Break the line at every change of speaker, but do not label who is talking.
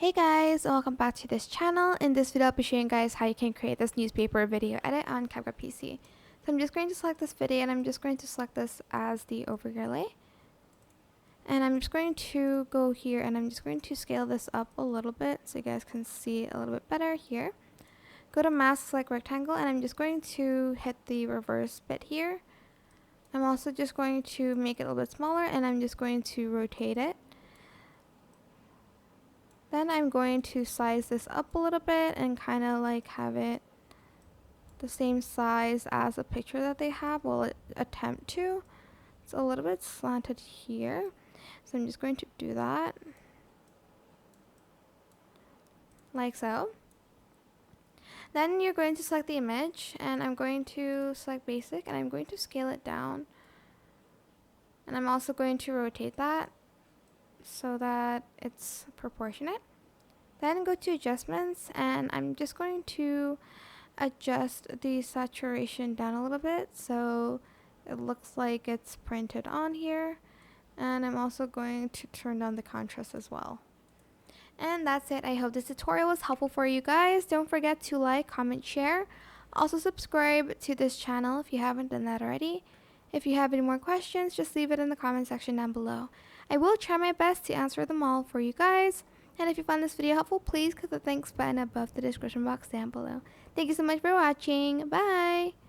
Hey guys, welcome back to this channel. In this video I'll be showing you guys how you can create this newspaper video edit on CapCut PC. So I'm just going to select this video and I'm just going to select this as the overlay. And I'm just going to go here and I'm just going to scale this up a little bit so you guys can see a little bit better here. Go to mask, select rectangle, and I'm just going to hit the reverse bit here. I'm also just going to make it a little bit smaller and I'm just going to rotate it. Then I'm going to size this up a little bit and kind of like have it the same size as a picture that they have. Well, attempt to. It's a little bit slanted here. So I'm just going to do that. Like so. Then you're going to select the image and I'm going to select basic and I'm going to scale it down. And I'm also going to rotate that so that it's proportionate. Then go to adjustments and I'm just going to adjust the saturation down a little bit so it looks like it's printed on here, and I'm also going to turn down the contrast as well. And that's it. I hope this tutorial was helpful for you guys. Don't forget to like, comment, share. Also subscribe to this channel if you haven't done that already. If you have any more questions, just leave it in the comment section down below. I will try my best to answer them all for you guys. And if you found this video helpful, please click the thanks button above the description box down below. Thank you so much for watching. Bye!